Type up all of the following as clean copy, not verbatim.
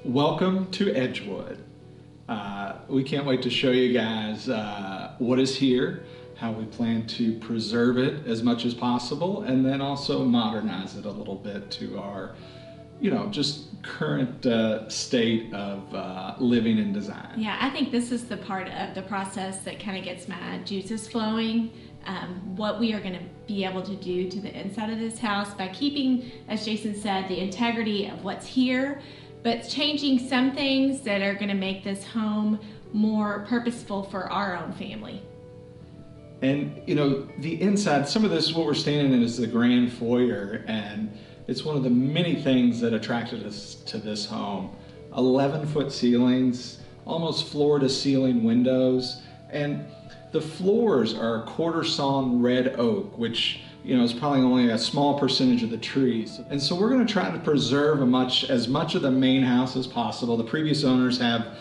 Welcome to Edgewood. We can't wait to show you guys what is here, how we plan to preserve it as much as possible, and then also modernize it a little bit to our, just current state of living and design. Yeah, I think this is the part of the process that kind of gets my juices flowing. What we are going to be able to do to the inside of this house by keeping, as Jason said, the integrity of what's here, but changing some things that are going to make this home more purposeful for our own family. And the inside, some of this, what we're standing in is the grand foyer, and it's one of the many things that attracted us to this home. 11-foot ceilings, almost floor to ceiling windows, and the floors are quarter sawn red oak, which is probably only a small percentage of the trees. And so we're going to try to preserve as much of the main house as possible. The previous owners have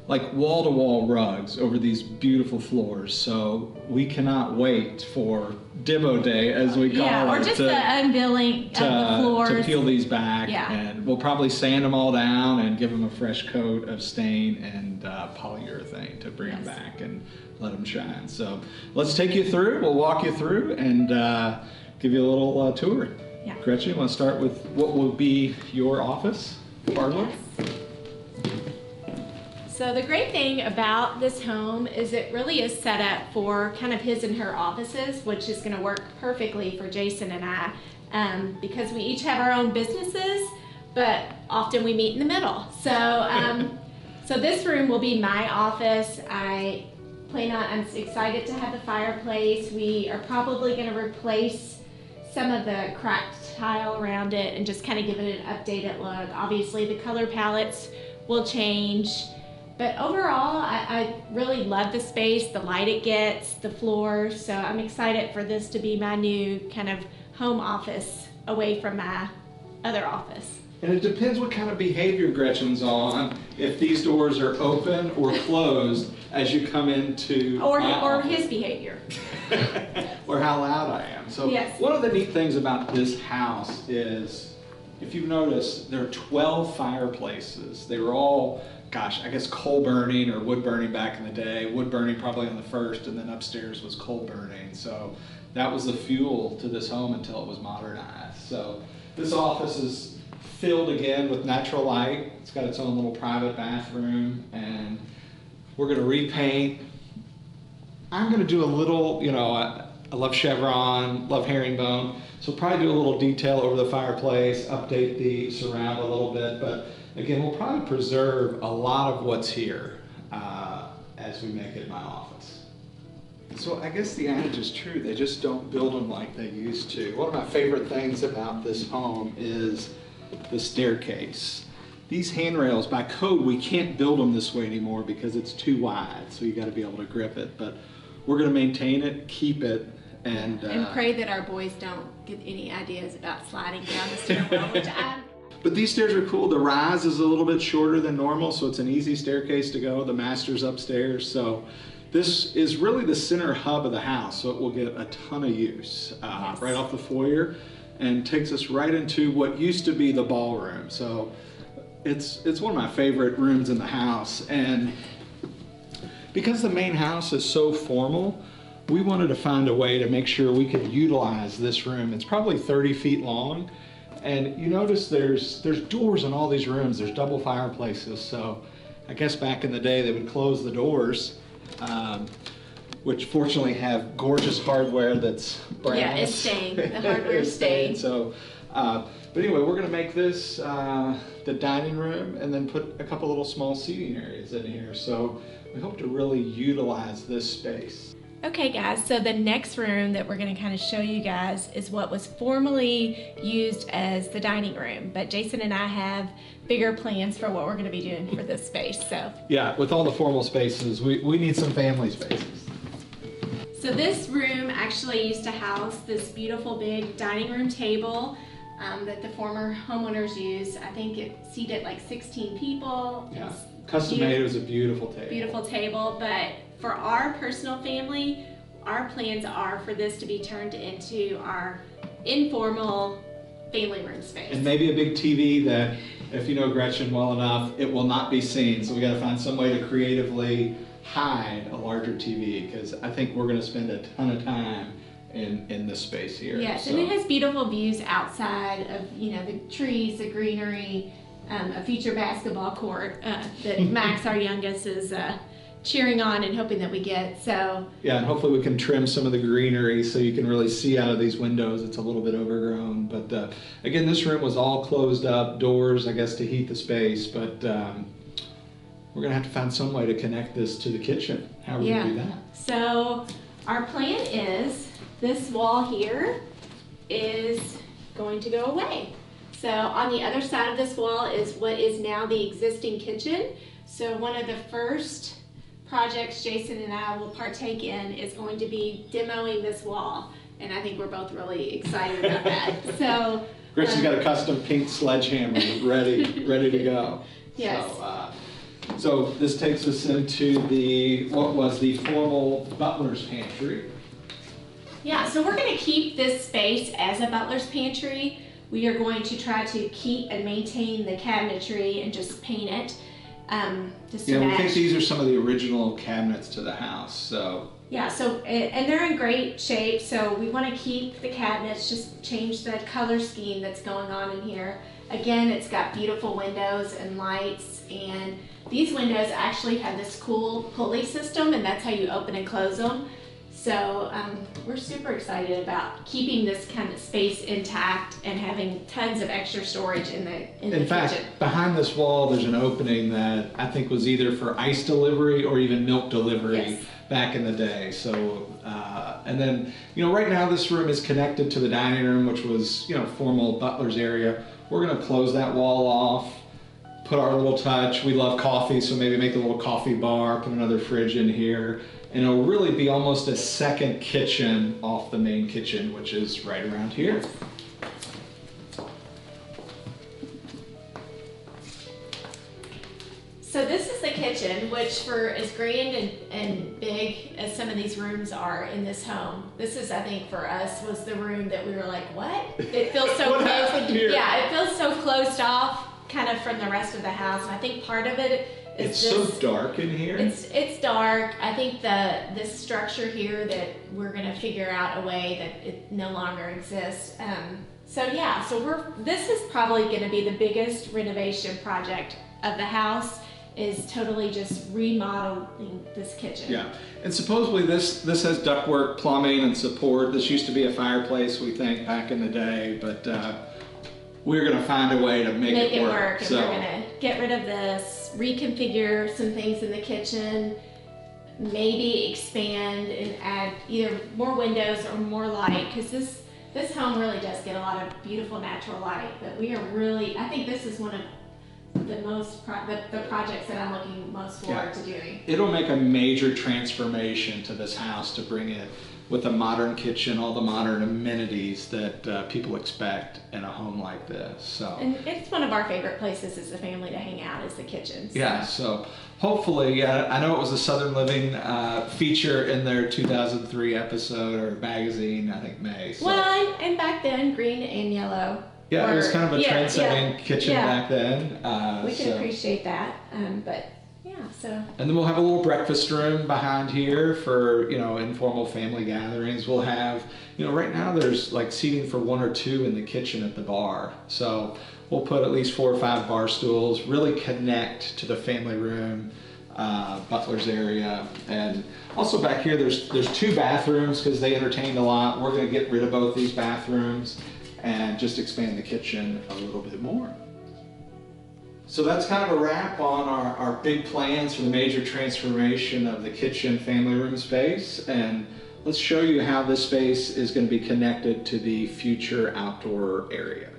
like wall-to-wall rugs over these beautiful floors, so we cannot wait for demo day, as we call it. Or just the unveiling of the floors. To peel these back, yeah. And we'll probably sand them all down and give them a fresh coat of stain and polyurethane to bring them back and let them shine. So let's take you through, we'll walk you through and give you a little tour. Yeah. Gretchen, you want to start with what will be your office, parlor? Yes. So the great thing about this home is it really is set up for kind of his and her offices, which is going to work perfectly for Jason and I, because we each have our own businesses, but often we meet in the middle. So, so this room will be my office. I'm excited to have the fireplace. We are probably going to replace some of the cracked tile around it and just kind of give it an updated look. Obviously the color palettes will change. But overall, I really love the space, the light it gets, the floor. So I'm excited for this to be my new kind of home office away from my other office. And it depends what kind of behavior Gretchen's on, if these doors are open or closed as you come into or his behavior. Or how loud I am. So yes. One of the neat things about this house is, if you've noticed, there are 12 fireplaces. They were all, I guess coal burning or wood burning back in the day. Wood burning probably on the first, and then upstairs was coal burning. So that was the fuel to this home until it was modernized. So this office is filled again with natural light. It's got its own little private bathroom, and we're going to repaint. I'm going to do a little, I love chevron, love herringbone, so probably do a little detail over the fireplace, update the surround a little bit, but again, we'll probably preserve a lot of what's here as we make it my office. So I guess the adage is true, they just don't build them like they used to. One of my favorite things about this home is the staircase. These handrails, by code, we can't build them this way anymore because it's too wide, so you got to be able to grip it, but we're going to maintain it, keep it, and pray that our boys don't get any ideas about sliding down the stairwell, But these stairs are cool. The rise is a little bit shorter than normal, so it's an easy staircase to go. The master's upstairs, so this is really the center hub of the house, so it will get a ton of use right off the foyer, and takes us right into what used to be the ballroom. So it's one of my favorite rooms in the house, and because the main house is so formal, we wanted to find a way to make sure we could utilize this room. It's probably 30 feet long, and you notice there's doors in all these rooms. There's double fireplaces, so I guess back in the day they would close the doors, which fortunately have gorgeous hardware that's brass. Yeah, it's staying. The hardware's staying. So, but anyway, we're going to make this the dining room and then put a couple little small seating areas in here. So we hope to really utilize this space. Okay guys, so the next room that we're going to kind of show you guys is what was formerly used as the dining room, but Jason and I have bigger plans for what we're going to be doing for this space. So yeah, with all the formal spaces, we need some family spaces. So this room actually used to house this beautiful big dining room table that the former homeowners used. I think it seated like 16 people. Yeah, custom made. It was a beautiful table. Beautiful table, but for our personal family, our plans are for this to be turned into our informal family room space. And maybe a big TV that, if you know Gretchen well enough, it will not be seen. So we got to find some way to creatively hide a larger TV, because I think we're going to spend a ton of time in this space here. Yes, so. and it has beautiful views outside of, you know, the trees, the greenery, a future basketball court that Max, our youngest, is cheering on and hoping that we get. So yeah, and hopefully we can trim some of the greenery so you can really see out of these windows. It's a little bit overgrown, but again, this room was all closed up, doors, I guess, to heat the space, but we're gonna have to find some way to connect this to the kitchen. How are we gonna do that? So our plan is this wall here is going to go away. So on the other side of this wall is what is now the existing kitchen. So one of the first projects Jason and I will partake in is going to be demoing this wall. And I think we're both really excited about that. So Gretchen's got a custom pink sledgehammer ready to go. Yes. So this takes us into what was the formal Butlers Pantry. Yeah, so we're going to keep this space as a Butlers Pantry. We are going to try to keep and maintain the cabinetry and just paint it. Just to Yeah, we match. think these are some of the original cabinets to the house. So Yeah, so and they're in great shape. So we want to keep the cabinets, just change the color scheme that's going on in here. Again, it's got beautiful windows and lights, and these windows actually have this cool pulley system, and that's how you open and close them. So we're super excited about keeping this kind of space intact and having tons of extra storage in the in fact, kitchen. behind this wall, there's an opening that I think was either for ice delivery or even milk delivery Yes. back in the day. So, and then, you know, right now this room is connected to the dining room, which was, you know, formal Butler's area. We're gonna close that wall off, put our little touch. We love coffee, so maybe make a little coffee bar, put another fridge in here. And it'll really be almost a second kitchen off the main kitchen, which is right around here. So this is the kitchen, which for as grand and big as some of these rooms are in this home, this is, I think, for us, was the room that we were like, what? It feels so What closed. happened here? Yeah, it feels so closed off kind of from the rest of the house. And I think part of it is It's just, so dark in here. it's dark. I think this structure here that we're gonna figure out a way that it no longer exists. So yeah, this is probably gonna be the biggest renovation project of the house, is totally just remodeling this kitchen. Yeah, and supposedly this has ductwork, plumbing, and support. This used to be a fireplace, we think, back in the day, but we're gonna find a way to make it work. And we're gonna get rid of this, reconfigure some things in the kitchen, maybe expand and add either more windows or more light, because this home really does get a lot of beautiful natural light. But we are really, I think this is one of the projects that I'm looking most forward to doing. It'll make a major transformation to this house to bring it with a modern kitchen, all the modern amenities that people expect in a home like this. So. And it's one of our favorite places as a family to hang out, is the kitchen. So. Yeah, so hopefully, I know it was a Southern Living feature in their 2003 episode or magazine, I think May. So. Well, and back then, green and yellow. Yeah, it was kind of a trend-setting kitchen yeah. back then. We can appreciate that, but yeah, so. And then we'll have a little breakfast room behind here for, you know, informal family gatherings. We'll have, you know, right now there's like seating for 1 or 2 in the kitchen at the bar. So we'll put at least 4 or 5 bar stools, really connect to the family room, Butler's area. And also back here, there's 2 bathrooms because they entertained a lot. We're gonna get rid of both these bathrooms and just expand the kitchen a little bit more. So that's kind of a wrap on our big plans for the major transformation of the kitchen family room space. And let's show you how this space is going to be connected to the future outdoor area.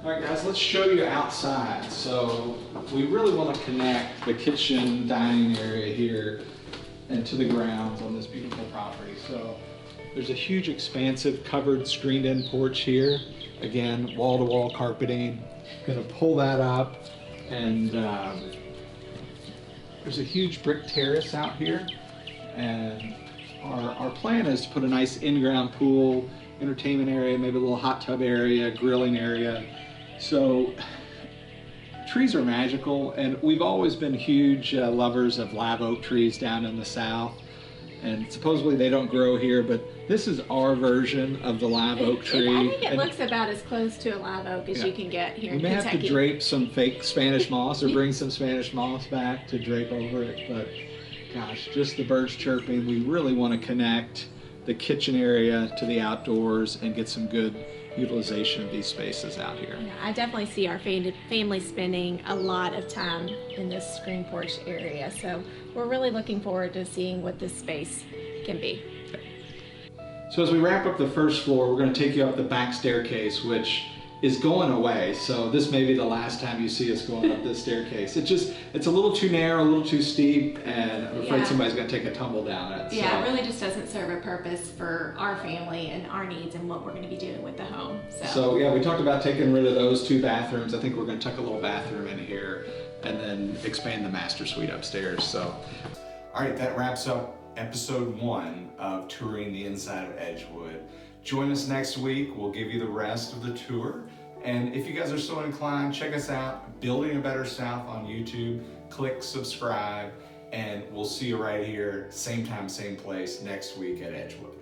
All right, guys, let's show you outside. So we really want to connect the kitchen dining area here and to the grounds on this beautiful property. So there's a huge, expansive, covered, screened-in porch here. Again, wall-to-wall carpeting. Gonna pull that up, and there's a huge brick terrace out here. And our plan is to put a nice in-ground pool entertainment area, maybe a little hot tub area, grilling area. So trees are magical, and we've always been huge lovers of live oak trees down in the south. And supposedly they don't grow here, but this is our version of the live oak tree. I think it And looks about as close to a live oak as you can get here in we may Kentucky. have to drape some fake Spanish moss or bring some Spanish moss back to drape over it, but gosh, just the birds chirping. We really want to connect the kitchen area to the outdoors and get some good utilization of these spaces out here. Yeah, I definitely see our family spending a lot of time in this screen porch area, so we're really looking forward to seeing what this space can be. So as we wrap up the first floor, we're going to take you up the back staircase, which is going away. So this may be the last time you see us going up this staircase. It's a little too narrow, a little too steep, and I'm afraid somebody's going to take a tumble down it. Yeah, it really just doesn't serve a purpose for our family and our needs and what we're going to be doing with the home. So yeah, we talked about taking rid of those 2 bathrooms. I think we're going to tuck a little bathroom in here and then expand the master suite upstairs. So, all right, that wraps up episode 1 of touring the inside of Edgewood. Join us next week. We'll give you the rest of the tour. And if you guys are so inclined, check us out, Building a Better South on YouTube. Click subscribe, and we'll see you right here, same time, same place next week at Edgewood.